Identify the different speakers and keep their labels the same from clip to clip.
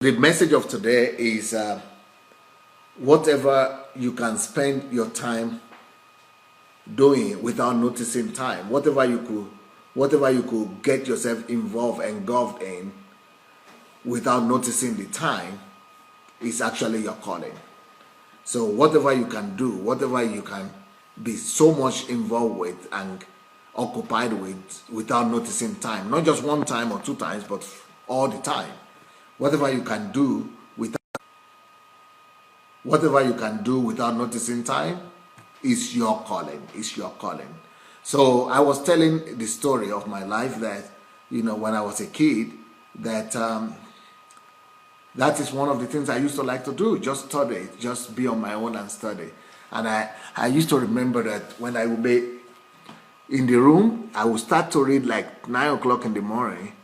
Speaker 1: The message of today is whatever you can spend your time doing without noticing time, whatever you could get yourself engulfed in without noticing the time is actually your calling. So whatever you can do, whatever you can be so much involved with and occupied with without noticing time, not just one time or two times, but all the time. Whatever you can do without noticing time is your calling. It's your calling. So I was telling the story of my life that, when I was a kid, that that is one of the things I used to like to do, just study, just be on my own and study. And I used to remember that when I would be in the room, I would start to read like 9 o'clock in the morning.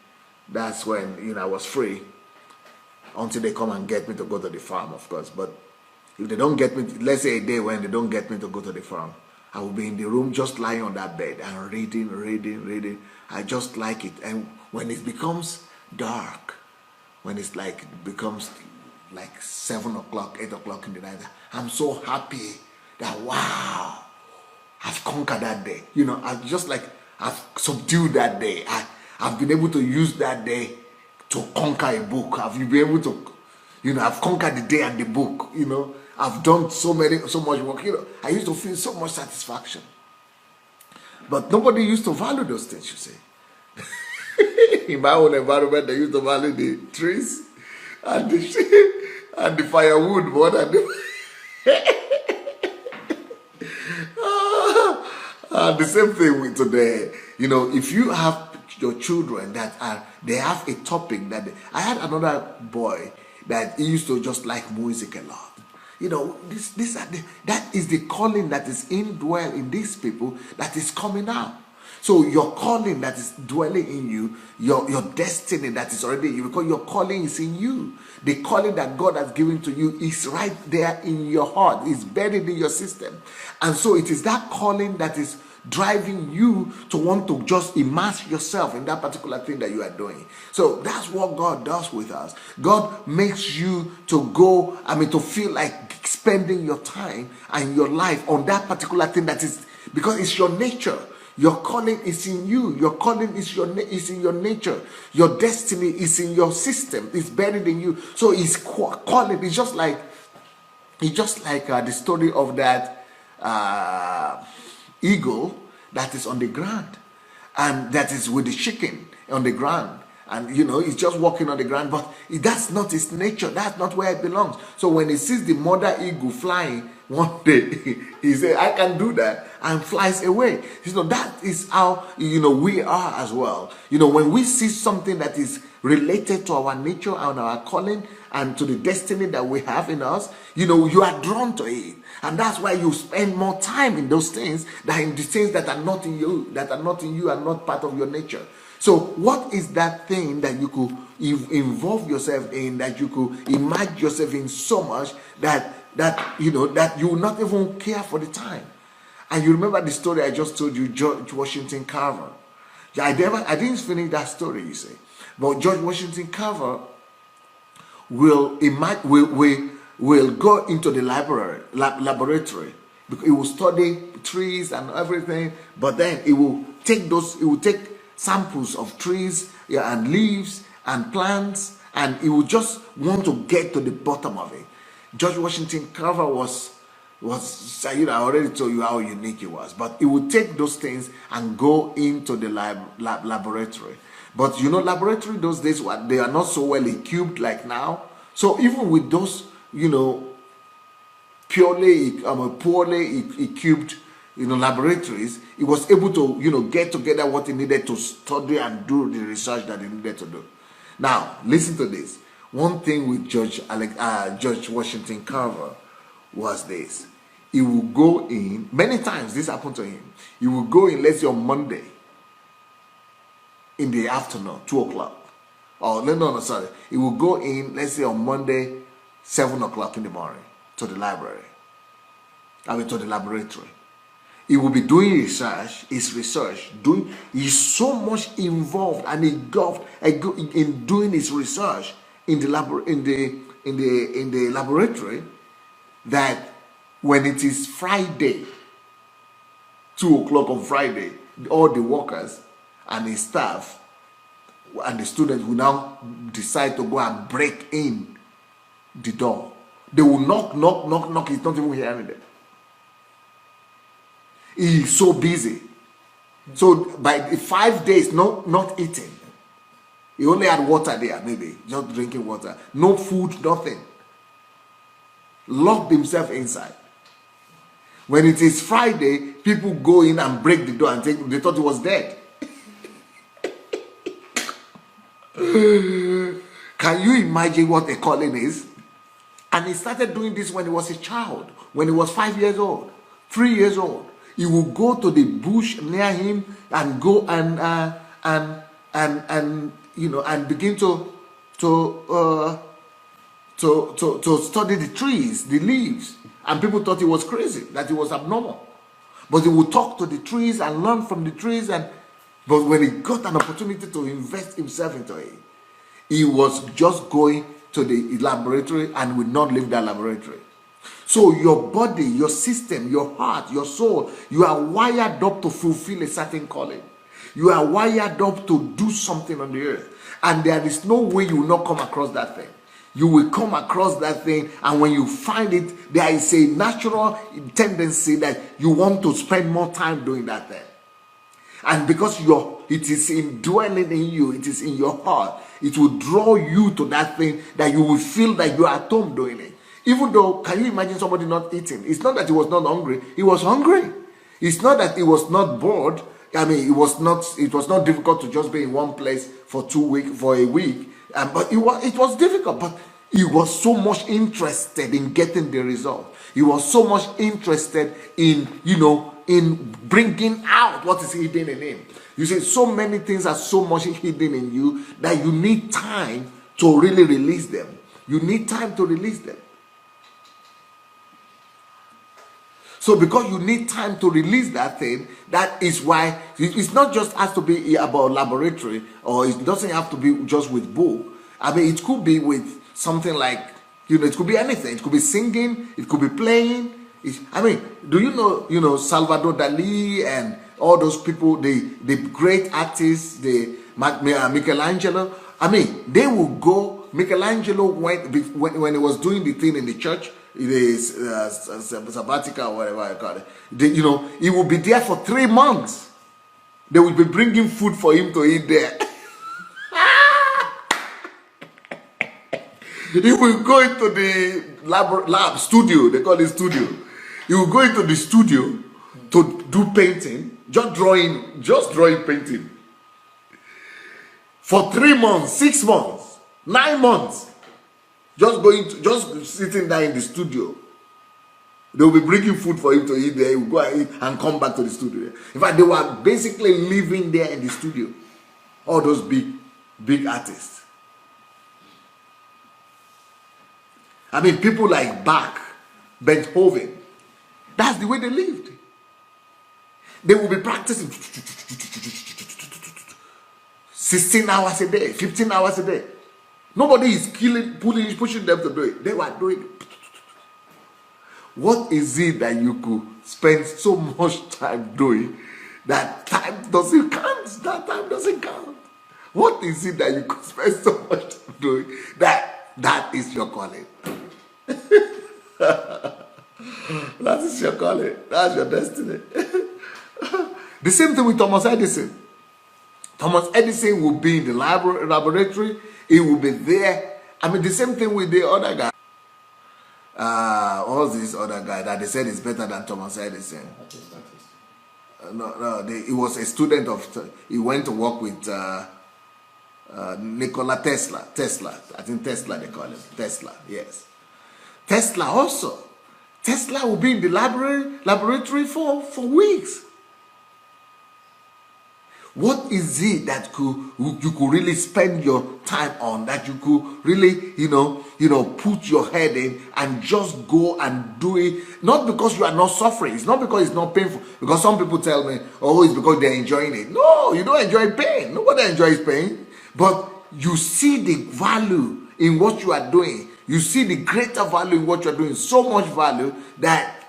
Speaker 1: That's when, I was free. Until they come and get me to go to the farm, of course. But if they don't get me, let's say a day when they don't get me to go to the farm, I will be in the room just lying on that bed and reading. I just like it. And when it becomes dark, when it's becomes like 7 o'clock, 8 o'clock in the night, I'm so happy that, wow, I've conquered that day. I've subdued that day. I've been able to use that day to conquer a book. Have you been able to, I've conquered the day and the book, I've done so much work, I used to feel so much satisfaction. But nobody used to value those things, you see. In my own environment, they used to value the trees and the firewood more than the same thing with today. If you have your children they have a topic I had another boy that he used to just like music a lot. That is the calling that is indwelt in these people that is coming out. So your calling that is dwelling in you, your destiny that is already in you, because your calling is in you. The calling that God has given to you is right there in your heart. It's buried in your system. And so it is that calling that is driving you to want to just immerse yourself in that particular thing that you are doing. So that's what God does with us. God makes you to feel like spending your time and your life on that particular thing that is, because it's your nature. Your calling is in you. Your calling is in your nature. Your destiny is in your system. It's buried in you. So it's calling. It's just like the story of that eagle that is on the ground, and that is with the chicken on the ground, and he's just walking on the ground, but that's not his nature. That's not where it belongs. So when he sees the mother eagle flying one day, he says, I can do that, and flies away. That is how we are as well. When we see something that is related to our nature and our calling and to the destiny that we have in us, you are drawn to it. And that's why you spend more time in those things than in the things that are not in you, and not part of your nature. So what is that thing that you could involve yourself in, that you could imagine yourself in so much that you will not even care for the time? And you remember the story I just told you, George Washington Carver. I didn't finish that story, you see. But George Washington Carver will go into the laboratory, because he will study trees and everything, but then he will take samples of trees and leaves and plants, and he will just want to get to the bottom of it. George Washington Carver was I already told you how unique he was, but he would take those things and go into the laboratory. But laboratory those days, they are not so well equipped like now. So even with those poorly equipped laboratories, he was able to get together what he needed to study and do the research that he needed to do. Now listen to this. One thing with George Washington Carver was this: he will go in many times. This happened to him. He will go in, let's say on Monday in the afternoon, 2 o'clock. No, sorry. He will go in, let's say on Monday, 7 o'clock in the morning, to the library. To the laboratory. He will be doing his research. He's so much involved and engulfed in doing his research in the laboratory that when it is Friday, 2 o'clock on Friday, all the workers and the staff and the students will now decide to go and break in the door. They will knock. He's not even hearing them. He's so busy. So by the 5 days, not eating. He only had water there, maybe just drinking water. No food, nothing. Locked himself inside. When it is Friday, people go in and break the door and they thought he was dead. Can you imagine what a calling is? And he started doing this when he was a child, when he was 5 years old, 3 years old. He would go to the bush near him and go and begin to study the trees, the leaves. And people thought he was crazy, that he was abnormal. But he would talk to the trees and learn from the trees. But when he got an opportunity to invest himself into it, he was just going to the laboratory and would not leave that laboratory. So your body, your system, your heart, your soul, you are wired up to fulfill a certain calling. You are wired up to do something on the earth. And there is no way you will not come across that thing. You will come across that thing, and when you find it, there is a natural tendency that you want to spend more time doing that thing. And because it is indwelling in you, it is in your heart, it will draw you to that thing that you will feel that you are at home doing it. Even though, can you imagine somebody not eating? It's not that he was not hungry. He was hungry. It's not that he was not bored. I mean, it was not difficult to just be in one place for a week. But it was difficult. But he was so much interested in getting the result. He was so much interested in bringing out what is hidden in him. You see, so many things are so much hidden in you that you need time to really release them. You need time to release them. So because you need time to release that thing, that is why it's not just has to be about laboratory, or it doesn't have to be just with book. I mean, it could be with something like, it could be anything. It could be singing, it could be playing. Do you know Salvador Dali and all those people, the great artists, the Michelangelo? I mean, they will go. Michelangelo went when he was doing the thing in the church. It is sabbatical or whatever I call it. He will be there for 3 months. They will be bringing food for him to eat there. He will go into the lab studio. They call it studio. He will go into the studio to do painting, just drawing painting. For 3 months, 6 months, 9 months. Just sitting there in the studio. They will be bringing food for him to eat there. He will go and eat and come back to the studio. In fact, they were basically living there in the studio. All those big artists. I mean, people like Bach, Beethoven. That's the way they lived. They will be practicing 16 hours a day, 15 hours a day. Nobody is pushing them to do it. They were doing it. What is it that you could spend so much time doing that time doesn't count? That time doesn't count. What is it that you could spend so much time doing that is your calling? That is your calling. That's your destiny. The same thing with Thomas Edison. Thomas Edison will be in the laboratory. He will be there. I mean, the same thing with the other guy. All this other guy that they said is better than Thomas Edison. He was a student of. He went to work with Nikola Tesla. I think Tesla they call him. Tesla, yes. Tesla also. Tesla will be in the laboratory for weeks. What is it that you could really spend your time on, that you could really, put your head in and just go and do it? Not because you are not suffering. It's not because it's not painful. Because some people tell me, oh, it's because they're enjoying it. No, you don't enjoy pain. Nobody enjoys pain. But you see the value in what you are doing. You see the greater value in what you are doing, so much value that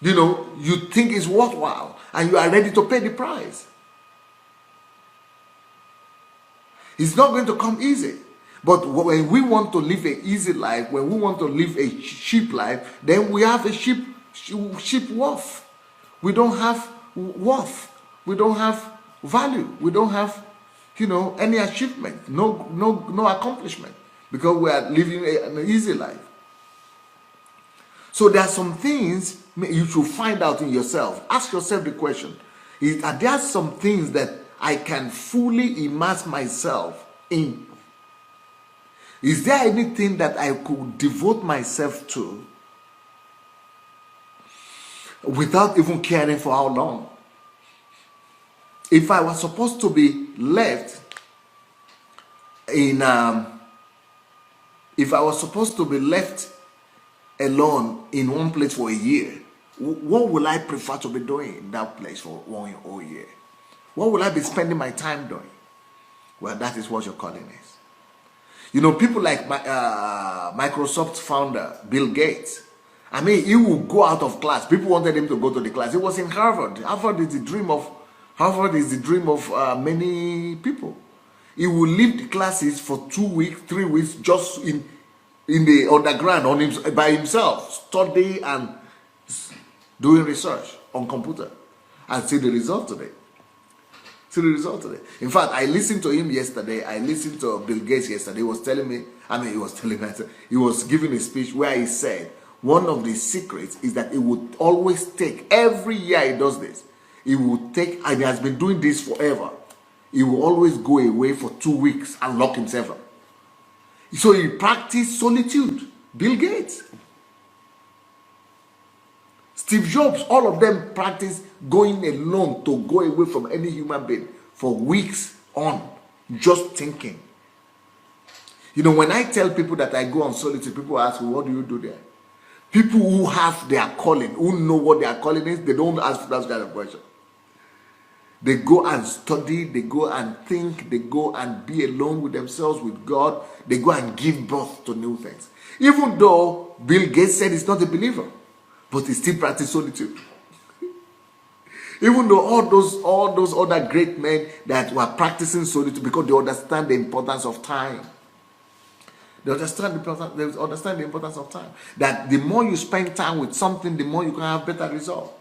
Speaker 1: you think it's worthwhile and you are ready to pay the price. It's not going to come easy. But when we want to live an easy life, when we want to live a cheap life, then we have a cheap worth. We don't have worth. We don't have value. We don't have, any achievement, no accomplishment, because we are living an easy life. So there are some things you should find out in yourself. Ask yourself the question: are there some things that I can fully immerse myself in? Is there anything that I could devote myself to without even caring for how long? If I was supposed to be left alone in one place for a year, what will I prefer to be doing in that place for 1 whole year? What will I be spending my time doing? Well, that is what your calling is. People like Microsoft founder Bill Gates. I mean, he will go out of class. People wanted him to go to the class. He was in Harvard. Harvard is the dream of many people. He will leave the classes for 2 weeks, 3 weeks, just in the underground by himself, study and doing research on computer, and see the result today. In fact, I listened to him yesterday. I listened to Bill Gates yesterday. He was giving a speech where he said one of the secrets is that it would always take, every year he does this, and he has been doing this forever, he will always go away for 2 weeks and lock himself up. So he practiced solitude. Bill Gates, Steve Jobs, all of them practice going alone, to go away from any human being for weeks on, just thinking. When I tell people that I go on solitude, people ask me, what do you do there? People who have their calling, who know what their calling is, they don't ask that kind of question. They go and study, they go and think, they go and be alone with themselves, with God. They go and give birth to new things. Even though Bill Gates said he's not a believer, but he still practices solitude. Even though all those other great men that were practicing solitude, because they understand the importance of time. They understand the importance of time. That the more you spend time with something, the more you can have better results.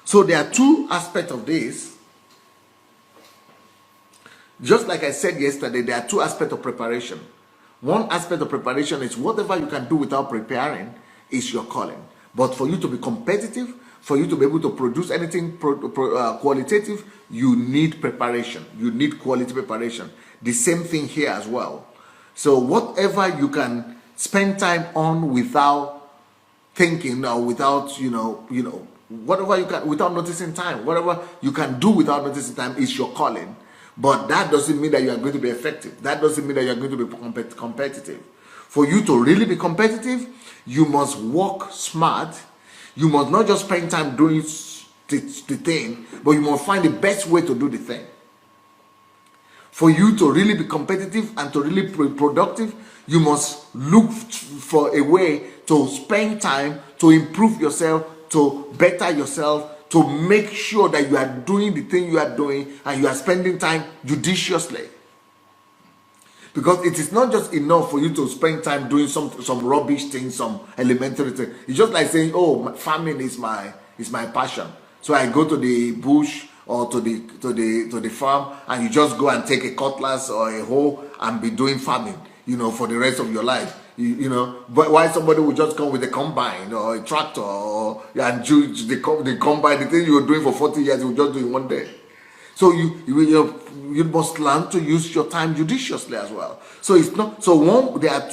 Speaker 1: So there are two aspects of this. Just like I said yesterday, there are two aspects of preparation. One aspect of preparation is whatever you can do without preparing is your calling. But for you to be competitive, for you to be able to produce anything qualitative, you need preparation. You need quality preparation. The same thing here as well. So whatever you can spend time on without thinking, or without, whatever you can, without noticing time, whatever you can do without noticing time is your calling. But that doesn't mean that you are going to be effective. That doesn't mean that you are going to be competitive. For you to really be competitive, you must work smart. You must not just spend time doing the thing, but you must find the best way to do the thing. For you to really be competitive and to really be productive, you must look for a way to spend time to improve yourself, to better yourself, to make sure that you are doing the thing you are doing and you are spending time judiciously. Because it is not just enough for you to spend time doing some rubbish thing, some elementary thing. It's just like saying, oh, farming is my passion. So I go to the bush or to the farm, and you just go and take a cutlass or a hoe and be doing farming, for the rest of your life. But why somebody would just come with a combine or a tractor and do the combine, the thing you were doing for 40 years, you will just do it one day. So you must learn to use your time judiciously as well. So it's not there are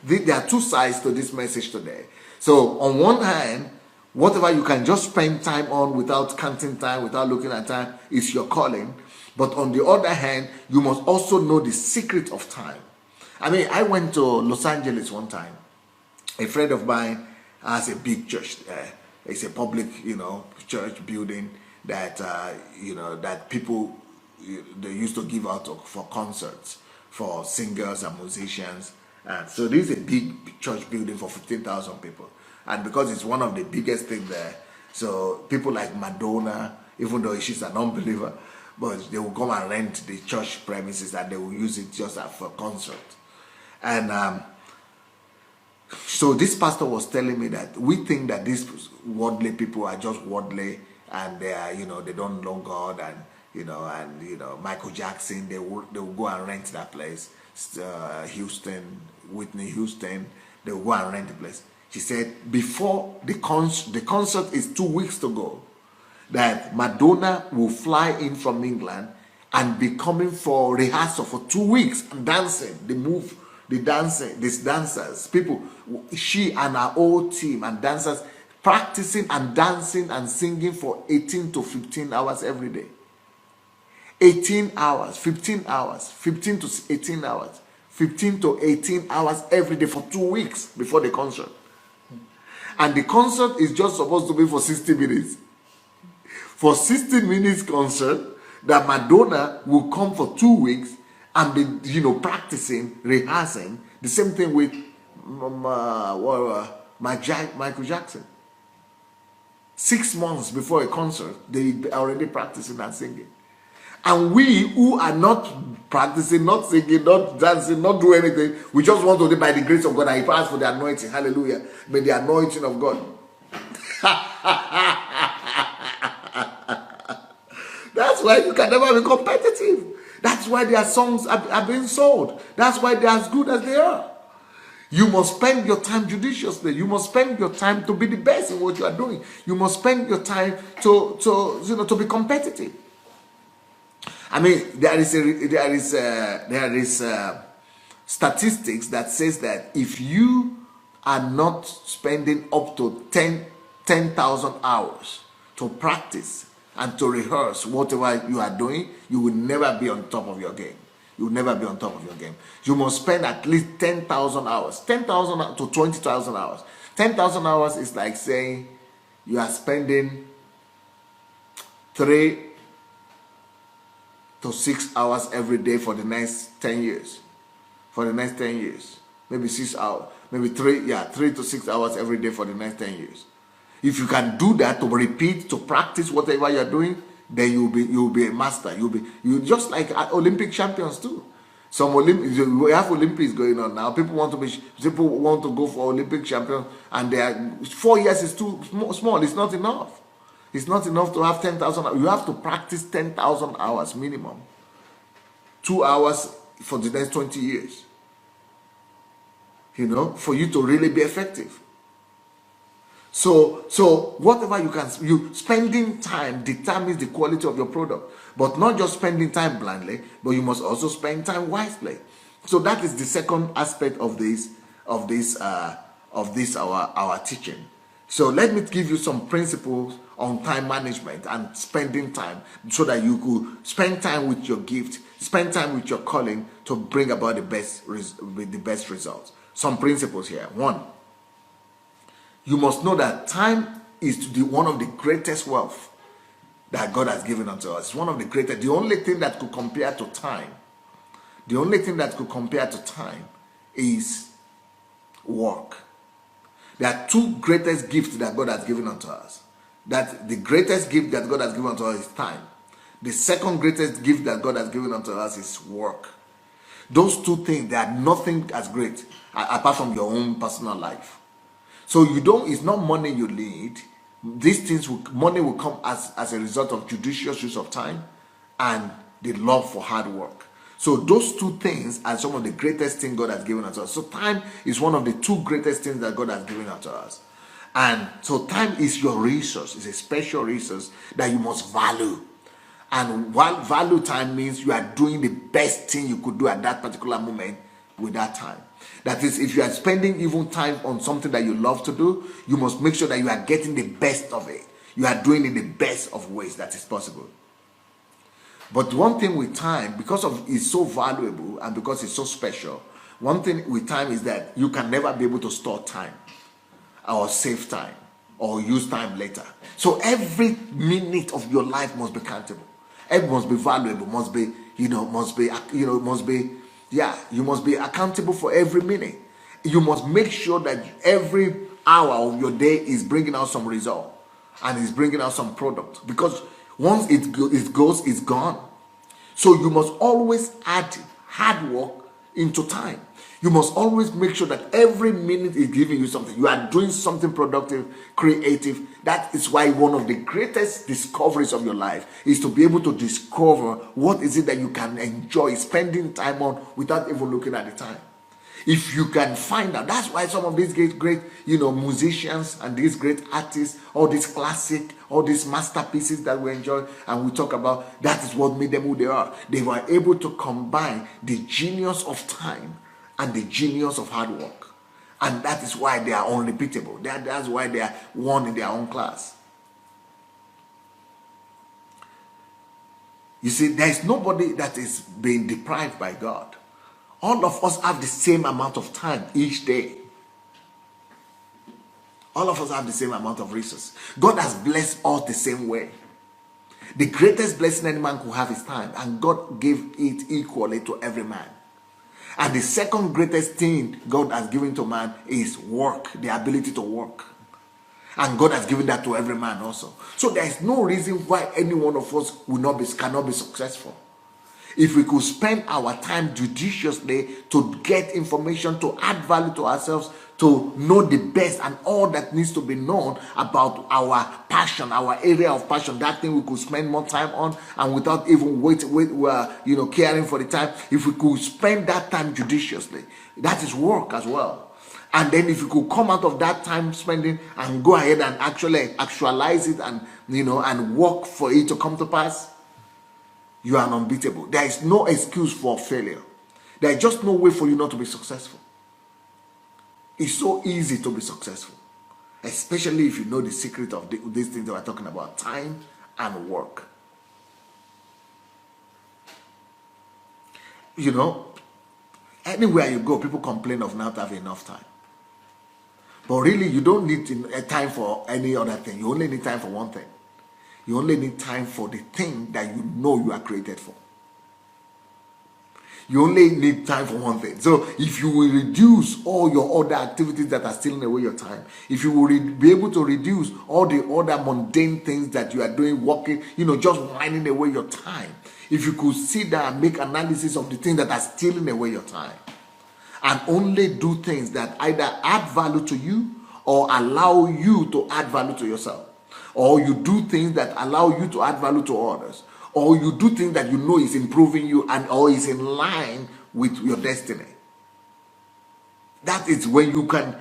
Speaker 1: there are two sides to this message today. So on one hand, whatever you can just spend time on without counting time, without looking at time, is your calling. But on the other hand, you must also know the secret of time. I mean, I went to Los Angeles one time. A friend of mine has a big church there. It's a public, church building that, that people, they used to give out for concerts for singers and musicians. And so this is a big church building for 15,000 people. And because it's one of the biggest things there, so people like Madonna, even though she's an unbeliever, but they will come and rent the church premises and they will use it just for concert. And so this pastor was telling me that we think that these worldly people are just worldly and they are, they don't know God, and Michael Jackson, they will go and rent that place. Houston, Whitney Houston, they will go and rent the place. She said before the concert is 2 weeks to go, that Madonna will fly in from England and be coming for rehearsal for 2 weeks and dancing. These dancers, people, she and her whole team and dancers practicing and dancing and singing for 18 to 15 hours every day. 18 hours, 15 hours, 15 to 18 hours, 15 to 18 hours every day for 2 weeks before the concert. And the concert is just supposed to be for 60 minutes. For 60 minutes concert, that Madonna will come for 2 weeks and be, practicing, rehearsing. The same thing with Michael Jackson. 6 months before a concert, they are already practicing and singing. And we who are not practicing, not singing, not dancing, not doing anything, we just want to do by the grace of God. And he asked for the anointing. Hallelujah. May the anointing of God. That's why you can never be competitive. That's why their songs are being sold. That's why they're as good as they are. You must spend your time judiciously. You must spend your time to be the best in what you are doing. You must spend your time to be competitive. I mean, there is statistics that says that if you are not spending up to 10,000 hours to practice and to rehearse whatever you are doing, you will never be on top of your game. You will never be on top of your game. You must spend at least 10,000 hours, 10,000 to 20,000 hours. 10,000 hours is like saying you are spending 3 to 6 hours every day for the next 10 years. For the next 10 years. Maybe 6 hours. Maybe 3 to 6 hours every day for the next 10 years. If you can do that, to repeat, to practice whatever you're doing, then you'll be a master. You just like Olympic champions too. We have Olympics going on now. People want to go for Olympic champions, and 4 years is too small. It's not enough. It's not enough to have 10,000. You have to practice 10,000 hours minimum. 2 hours for the next 20 years. For you to really be effective. So whatever you spending time determines the quality of your product. But not just spending time blindly, but you must also spend time wisely. So that is the second aspect of our teaching. So let me give you some principles on time management and spending time, so that you could spend time with your gift, spend time with your calling to bring about the best results. Some principles here. 1, you must know that time is one of the greatest wealth that God has given unto us. It's one of the greatest. The only thing that could compare to time is work. There are 2 greatest gifts that God has given unto us. That the greatest gift that God has given unto us is time. The second greatest gift that God has given unto us is work. Those 2 things, they are nothing as great apart from your own personal life. So it's not money you need. These things, money will come as a result of judicious use of time and the love for hard work. So those 2 things are some of the greatest things God has given unto us. So time is one of the 2 greatest things that God has given unto us. And so time is your resource. It's a special resource that you must value. And while value time means you are doing the best thing you could do at that particular moment with that time. That is, if you are spending even time on something that you love to do, you must make sure that you are getting the best of it. You are doing it in the best of ways that is possible. But one thing with time, because it's so valuable and because it's so special, one thing with time is that you can never be able to store time or save time or use time later. So every minute of your life must be countable. It must be valuable, must be Yeah, you must be accountable for every minute. You must make sure that every hour of your day is bringing out some result and is bringing out some product. Because once it goes, it's gone. So you must always add hard work into time. You must always make sure that every minute is giving you something. You are doing something productive, creative. That is why one of the greatest discoveries of your life is to be able to discover what is it that you can enjoy spending time on without even looking at the time. If you can find out, that's why some of these great musicians and these great artists, all these classic, all these masterpieces that we enjoy and we talk about, that is what made them who they are. They were able to combine the genius of time and the genius of hard work. And that is why they are unrepeatable. That's why they are one in their own class. You see, there is nobody that is being deprived by God. All of us have the same amount of time each day. All of us have the same amount of resources. God has blessed us the same way. The greatest blessing any man could have is time, and God gave it equally to every man. And the second greatest thing God has given to man is work, the ability to work. And God has given that to every man also. So there is no reason why any one of us cannot be successful. If we could spend our time judiciously to get information, to add value to ourselves, to know the best and all that needs to be known about our passion, our area of passion, that thing we could spend more time on, and without even caring for the time. If we could spend that time judiciously, that is work as well. And then if you could come out of that time spending and go ahead and actually actualize it and work for it to come to pass, you are unbeatable. There is no excuse for failure. There is just no way for you not to be successful. It's so easy to be successful, especially if you know the secret of these things that we're talking about, time and work. Anywhere you go, people complain of not having enough time. But really, you don't need time for any other thing. You only need time for one thing. You only need time for the thing that you know you are created for. You only need time for one thing. So if you will reduce all your other activities that are stealing away your time, if you will be able to reduce all the other mundane things that you are doing, working, just winding away your time, if you could sit down and make analysis of the things that are stealing away your time, and only do things that either add value to you or allow you to add value to yourself, or you do things that allow you to add value to others, or you do things that you know is improving you and or is in line with your destiny. That is when you can,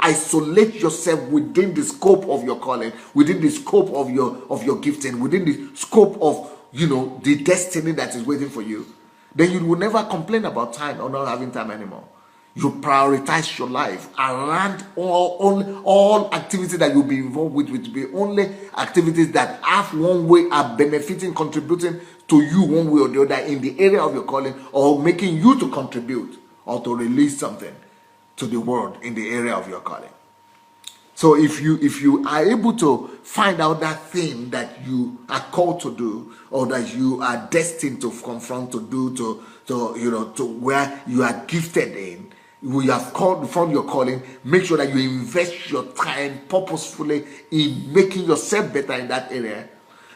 Speaker 1: isolate yourself within the scope of your calling, within the scope of your gifting, within the scope of the destiny that is waiting for you. Then you will never complain about time or not having time anymore. You prioritize your life around all activities that you'll be involved with, will be only activities that have one way are benefiting, contributing to you one way or the other in the area of your calling, or making you to contribute or to release something to the world in the area of your calling. So if you are able to find out that thing that you are called to do, or that you are destined to confront, to do, to where you are gifted in, you have found your calling, make sure that you invest your time purposefully in making yourself better in that area,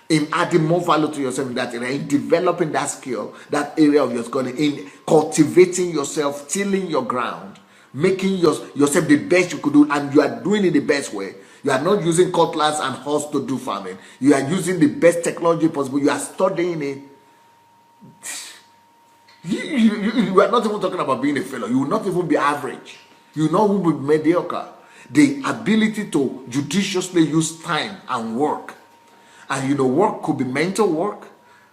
Speaker 1: in adding more value to yourself in that area, in developing that skill, that area of your calling, in cultivating yourself, tilling your ground, making yourself the best you could do, and you are doing it the best way. You are not using cutlass and horse to do farming. You are using the best technology possible. You are studying it. You are not even talking about being a failure. You will not even be average. You will not even be mediocre. The ability to judiciously use time and work. And work could be mental work.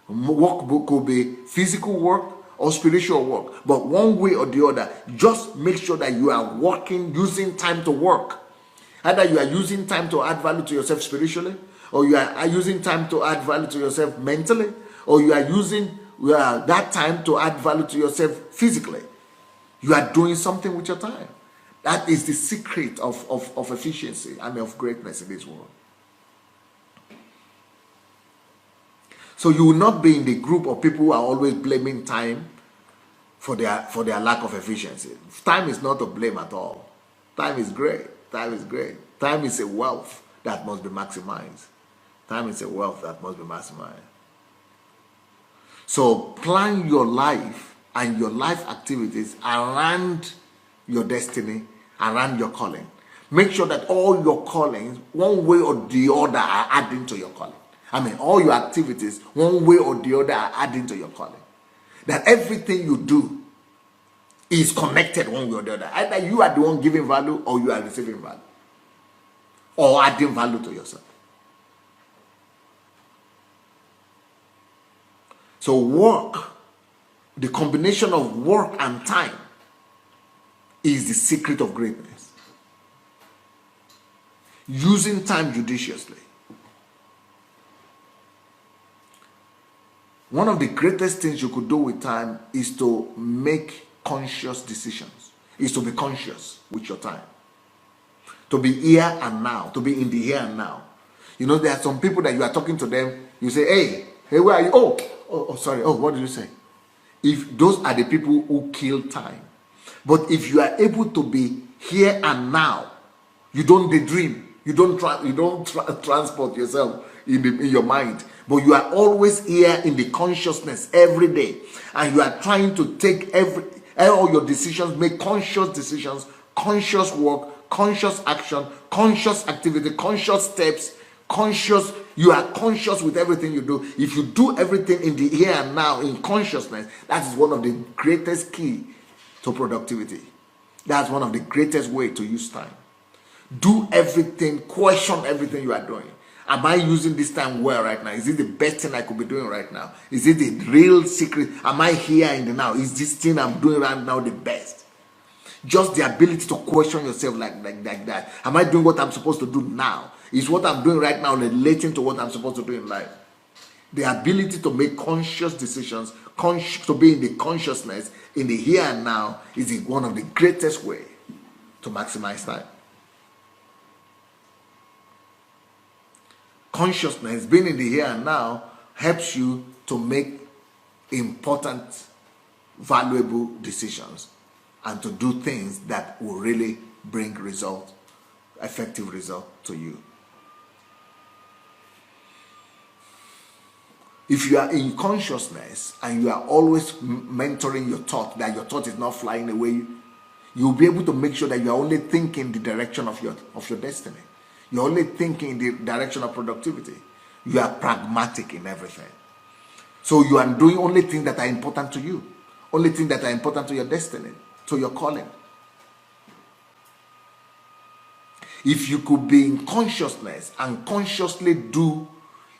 Speaker 1: Work could be physical work or spiritual work. But one way or the other, just make sure that you are working, using time to work. Either you are using time to add value to yourself spiritually, or you are using time to add value to yourself mentally, or you are using that time to add value to yourself physically. You are doing something with your time. That is the secret of efficiency and of greatness in this world. So you will not be in the group of people who are always blaming time for their lack of efficiency. Time is not to blame at all. Time is great. Time is great. Time is a wealth that must be maximized. Time is a wealth that must be maximized. So plan your life and your life activities around your destiny, around your calling. Make sure that all your callings, one way or the other, are adding to your calling. I mean, all your activities, one way or the other, are adding to your calling. That everything you do is connected one way or the other. Either you are the one giving value or you are receiving value. Or adding value to yourself. So work, the combination of work and time is the secret of greatness. Using time judiciously. One of the greatest things you could do with time is to make conscious decisions. Is to be conscious with your time. To be here and now. To be in the here and now. You know, there are some people that you are talking to them. You say, hey, where are you? Oh, sorry. Oh, what did you say? If those are the people who kill time. But if you are able to be here and now, you don't daydream. You don't transport yourself in your mind. But you are always here in the consciousness every day. And you are trying to take all your decisions, make conscious decisions, conscious work, conscious action, conscious activity, conscious steps, you are conscious with everything you do. If you do everything in the here and now in consciousness, that is one of the greatest key to productivity. That's one of the greatest way to use time. Do everything, question everything you are doing. Am I using this time well right now? Is it the best thing I could be doing right now? Is it the real secret? Am I here in the now? Is this thing I'm doing right now the best? Just the ability to question yourself like that. Am I doing what I'm supposed to do now? Is what I'm doing right now relating to what I'm supposed to do in life? The ability to make conscious decisions, to be in the consciousness, in the here and now, is one of the greatest ways to maximize time. Consciousness, being in the here and now, helps you to make important, valuable decisions and to do things that will really bring effective result to you. If you are in consciousness and you are always mentoring your thought, that your thought is not flying away, you'll be able to make sure that you are only thinking the direction of your destiny. You're only thinking in the direction of productivity. You are pragmatic in everything. So you are doing only things that are important to you. Only things that are important to your destiny, to your calling. If you could be in consciousness and consciously do,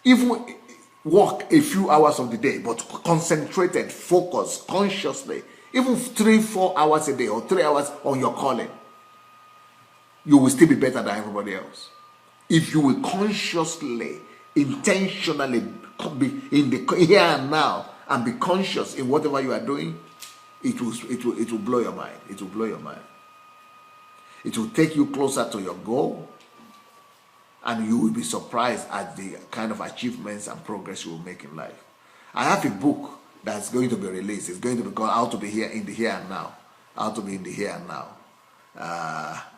Speaker 1: even work a few hours of the day, but concentrated, focused, consciously, even 3-4 hours a day or 3 hours on your calling, you will still be better than everybody else. If you will consciously, intentionally be in the here and now and be conscious in whatever you are doing, it will blow your mind. It will blow your mind. It will take you closer to your goal, and you will be surprised at the kind of achievements and progress you will make in life. I have a book that's going to be released. It's going to be called How to Be Here in the Here and Now. How to Be in the Here and Now.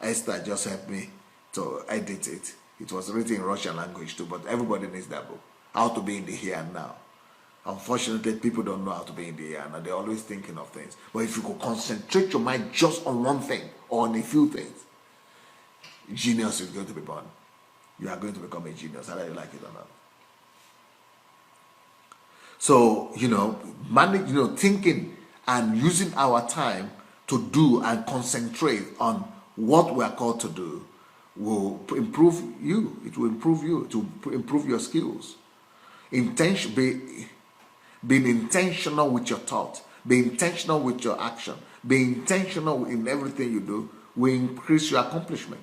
Speaker 1: Esther just helped me to edit it. It was written in Russian language too, but everybody needs that book. How to Be in the Here and Now. Unfortunately, people don't know how to be in the here and now. They're always thinking of things. But if you could concentrate your mind just on one thing or on a few things, genius is going to be born. You are going to become a genius, whether you like it or not. So, thinking and using our time to do and concentrate on what we are called to do will improve you. It will improve you. It will improve your skills. Being intentional with your thought. Be intentional with your action. Be intentional in everything you do will increase your accomplishment.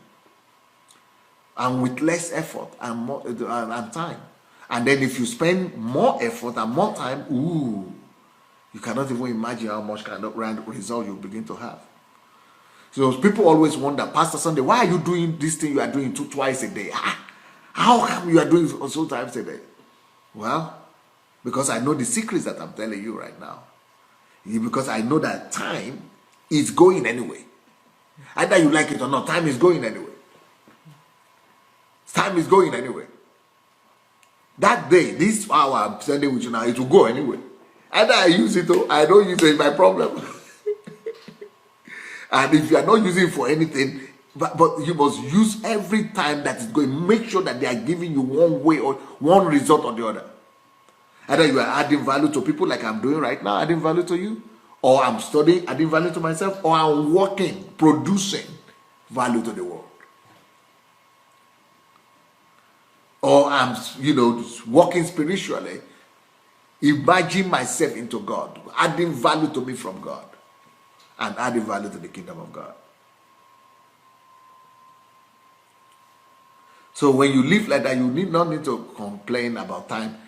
Speaker 1: And with less effort and more and time. And then if you spend more effort and more time, you cannot even imagine how much kind of result you begin to have. So people always wonder, Pastor Sunday, why are you doing this thing you are doing twice a day? How come you are doing it so times a day? Well, because I know the secrets that I'm telling you right now. Because I know that time is going anyway. Either you like it or not, time is going anyway. Time is going anyway. That day, this hour I'm spending with you now, it will go anyway. Either I use it or I don't use it, it's my problem. And if you are not using it for anything, but you must use every time that is going. Make sure that they are giving you one way or one result or the other. Either you are adding value to people like I'm doing right now, adding value to you, or I'm studying, adding value to myself, or I'm working, producing value to the world. Or I'm, working spiritually, imagine myself into God, adding value to me from God, and adding value to the kingdom of God. So when you live like that, you not need to complain about time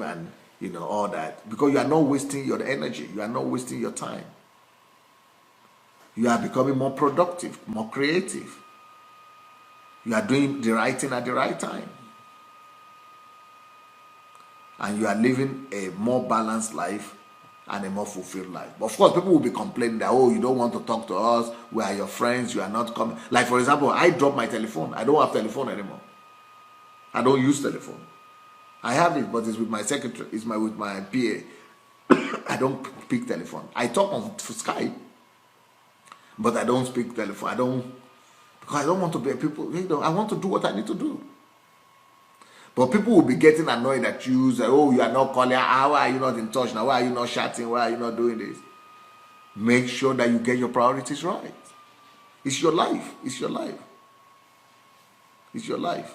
Speaker 1: and all that, because you are not wasting your energy, you are not wasting your time. You are becoming more productive, more creative. You are doing the right thing at the right time. And you are living a more balanced life and a more fulfilled life. But of course, people will be complaining that, oh, you don't want to talk to us, we are your friends, you are not coming. Like, for example, I dropped my telephone. I don't have telephone anymore. I don't use telephone. I have it, but it's with my secretary, with my PA. I don't pick telephone. I talk on Skype, but I don't speak telephone. Because I don't want to be people, I want to do what I need to do. But people will be getting annoyed at you, say, oh, you are not calling, why are you not in touch now? Why are you not chatting? Why are you not doing this? Make sure that you get your priorities right. It's your life. It's your life. It's your life.